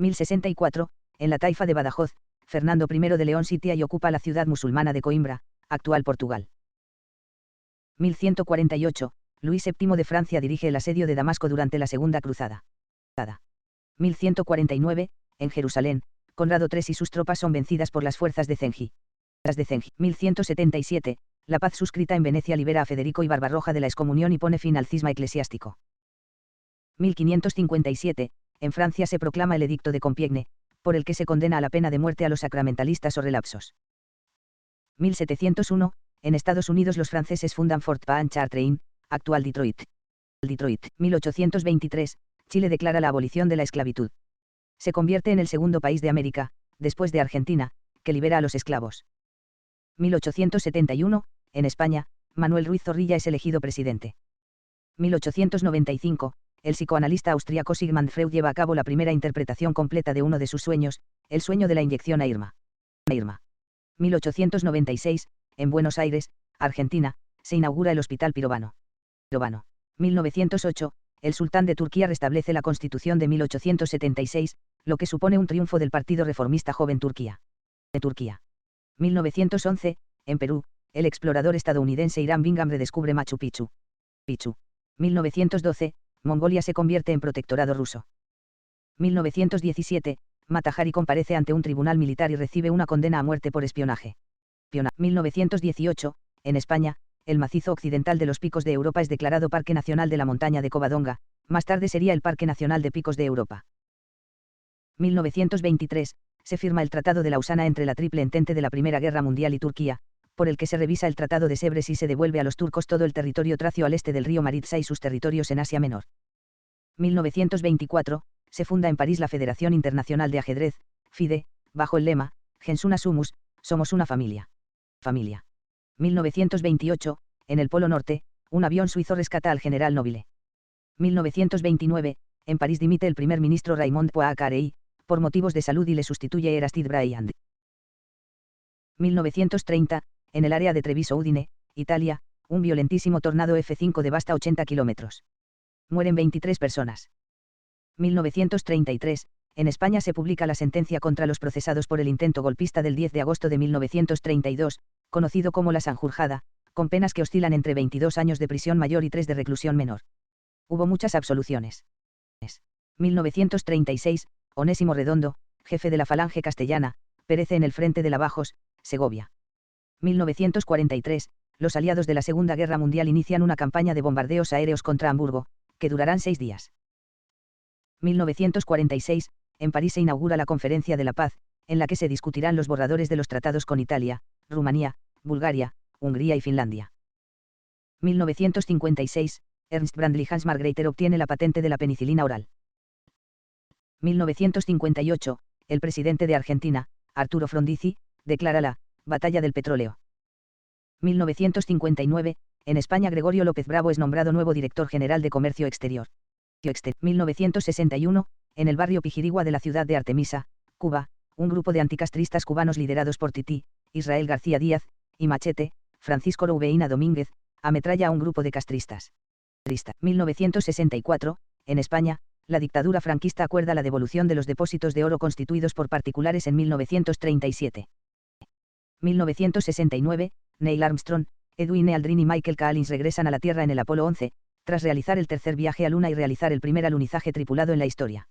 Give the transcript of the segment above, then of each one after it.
1064, en la taifa de Badajoz, Fernando I de León sitia y ocupa la ciudad musulmana de Coimbra, actual Portugal. 1148, Luis VII de Francia dirige el asedio de Damasco durante la Segunda Cruzada. 1149, en Jerusalén, Conrado III y sus tropas son vencidas por las fuerzas de Zengi. 1177, la paz suscrita en Venecia libera a Federico y Barbarroja de la excomunión y pone fin al cisma eclesiástico. 1557, en Francia se proclama el Edicto de Compiègne, por el que se condena a la pena de muerte a los sacramentalistas o relapsos. 1701, en Estados Unidos los franceses fundan Fort Chartrain, actual Detroit. 1823, Chile declara la abolición de la esclavitud. Se convierte en el segundo país de América, después de Argentina, que libera a los esclavos. 1871, en España, Manuel Ruiz Zorrilla es elegido presidente. 1895, el psicoanalista austríaco Sigmund Freud lleva a cabo la primera interpretación completa de uno de sus sueños, el sueño de la inyección a Irma. 1896, en Buenos Aires, Argentina, se inaugura el Hospital Pirovano. 1908, el sultán de Turquía restablece la Constitución de 1876, lo que supone un triunfo del Partido Reformista Joven Turquía. 1911, en Perú, el explorador estadounidense Hiram Bingham redescubre Machu Picchu. 1912, Mongolia se convierte en protectorado ruso. 1917, Mata Hari comparece ante un tribunal militar y recibe una condena a muerte por espionaje. 1918, en España, el macizo occidental de los Picos de Europa es declarado Parque Nacional de la Montaña de Covadonga, más tarde sería el Parque Nacional de Picos de Europa. 1923, se firma el Tratado de Lausana entre la Triple Entente de la Primera Guerra Mundial y Turquía, por el que se revisa el Tratado de Sèvres y se devuelve a los turcos todo el territorio tracio al este del río Maritsa y sus territorios en Asia Menor. 1924, se funda en París la Federación Internacional de Ajedrez, FIDE, bajo el lema, Gens una sumus, somos una familia. 1928, en el Polo Norte, un avión suizo rescata al general Nobile. 1929, en París dimite el primer ministro Raymond Poincaré, por motivos de salud y le sustituye Aristide Briand. 1930, en el área de Treviso Udine, Italia, un violentísimo tornado F5 devasta 80 kilómetros. Mueren 23 personas. 1933, en España se publica la sentencia contra los procesados por el intento golpista del 10 de agosto de 1932, conocido como la Sanjurjada, con penas que oscilan entre 22 años de prisión mayor y 3 de reclusión menor. Hubo muchas absoluciones. 1936, Onésimo Redondo, jefe de la Falange Castellana, perece en el frente de Lavajos, Segovia. 1943, los aliados de la Segunda Guerra Mundial inician una campaña de bombardeos aéreos contra Hamburgo, que durarán 6 días. 1946, en París se inaugura la Conferencia de la Paz, en la que se discutirán los borradores de los tratados con Italia, Rumanía, Bulgaria, Hungría y Finlandia. 1956, Ernst Brandl y Hans Margreiter obtiene la patente de la penicilina oral. 1958, el presidente de Argentina, Arturo Frondizi, declara la Batalla del Petróleo. 1959, en España Gregorio López Bravo es nombrado nuevo director general de Comercio Exterior. 1961, en el barrio Pijirigua de la ciudad de Artemisa, Cuba, un grupo de anticastristas cubanos liderados por Tití, Israel García Díaz, y Machete, Francisco Roubeina Domínguez, ametralla a un grupo de castristas. 1964, en España, la dictadura franquista acuerda la devolución de los depósitos de oro constituidos por particulares en 1937. 1969, Neil Armstrong, Edwin E. Aldrin y Michael Collins regresan a la Tierra en el Apolo 11, tras realizar el tercer viaje a Luna y realizar el primer alunizaje tripulado en la historia.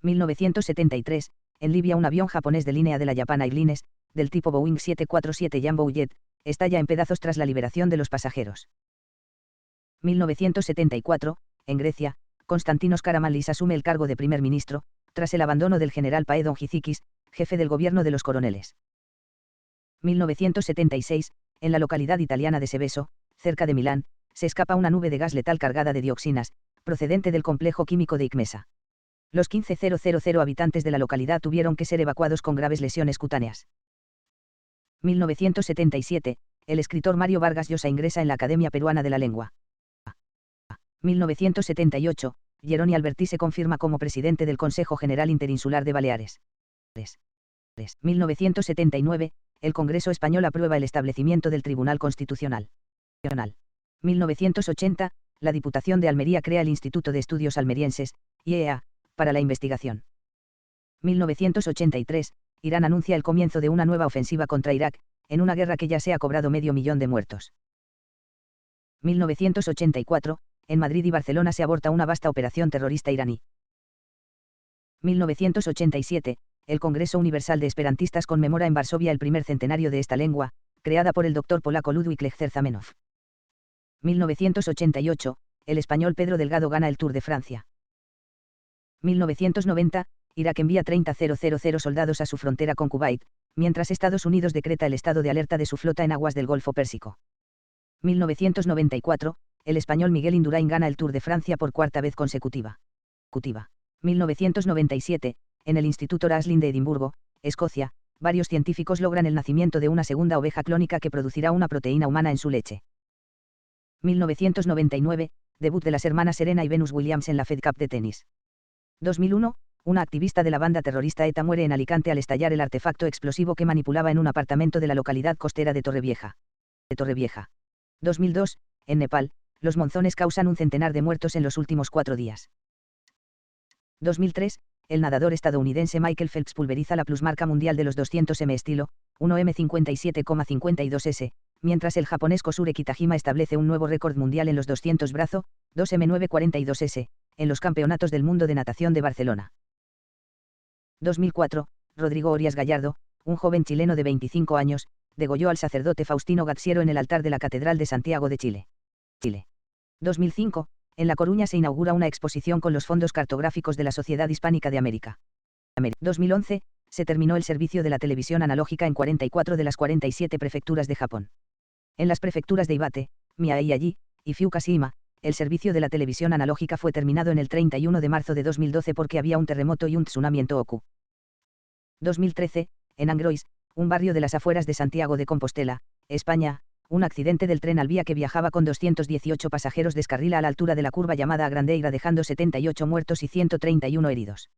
1973, en Libia un avión japonés de línea de la Japan Airlines, del tipo Boeing 747 Jumbo Jet, estalla en pedazos tras la liberación de los pasajeros. 1974, en Grecia, Konstantinos Karamanlis asume el cargo de primer ministro, tras el abandono del general Paedon Gizikis, jefe del gobierno de los coroneles. 1976, en la localidad italiana de Seveso, cerca de Milán, se escapa una nube de gas letal cargada de dioxinas, procedente del complejo químico de Icmesa. Los 15.000 habitantes de la localidad tuvieron que ser evacuados con graves lesiones cutáneas. 1977, el escritor Mario Vargas Llosa ingresa en la Academia Peruana de la Lengua. 1978, Jeroni Alberti se confirma como presidente del Consejo General Interinsular de Baleares. 1979, el Congreso Español aprueba el establecimiento del Tribunal Constitucional. 1980, la Diputación de Almería crea el Instituto de Estudios Almerienses, IEA, para la investigación. 1983, Irán anuncia el comienzo de una nueva ofensiva contra Irak, en una guerra que ya se ha cobrado 500.000 de muertos. 1984, en Madrid y Barcelona se aborta una vasta operación terrorista iraní. 1987, el Congreso Universal de Esperantistas conmemora en Varsovia el primer centenario de esta lengua, creada por el doctor polaco Ludwik Lechzer-Zamenhof. 1988, el español Pedro Delgado gana el Tour de Francia. 1990, Irak envía 30.000 soldados a su frontera con Kuwait, mientras Estados Unidos decreta el estado de alerta de su flota en aguas del Golfo Pérsico. 1994, el español Miguel Indurain gana el Tour de Francia por cuarta vez consecutiva. 1997, en el Instituto Raslin de Edimburgo, Escocia, varios científicos logran el nacimiento de una segunda oveja clónica que producirá una proteína humana en su leche. 1999, debut de las hermanas Serena y Venus Williams en la Fed Cup de tenis. 2001, una activista de la banda terrorista ETA muere en Alicante al estallar el artefacto explosivo que manipulaba en un apartamento de la localidad costera de Torrevieja. 2002, en Nepal, los monzones causan un centenar de muertos en los últimos 4 días. 2003, el nadador estadounidense Michael Phelps pulveriza la plusmarca mundial de los 200 m estilo, 1m57,52s, mientras el japonés Kosure Kitajima establece un nuevo récord mundial en los 200 brazo, 2m942s, en los Campeonatos del Mundo de Natación de Barcelona. 2004, Rodrigo Orias Gallardo, un joven chileno de 25 años, degolló al sacerdote Faustino Gaxiero en el altar de la Catedral de Santiago de Chile. 2005, en La Coruña se inaugura una exposición con los fondos cartográficos de la Sociedad Hispánica de América. 2011, se terminó el servicio de la televisión analógica en 44 de las 47 prefecturas de Japón. En las prefecturas de Iwate, Miyagi y Fukushima, el servicio de la televisión analógica fue terminado en el 31 de marzo de 2012 porque había un terremoto y un tsunami en Tohoku. 2013, en Angrois, un barrio de las afueras de Santiago de Compostela, España, un accidente del tren Alvía que viajaba con 218 pasajeros descarrila a la altura de la curva llamada Agrandeira dejando 78 muertos y 131 heridos.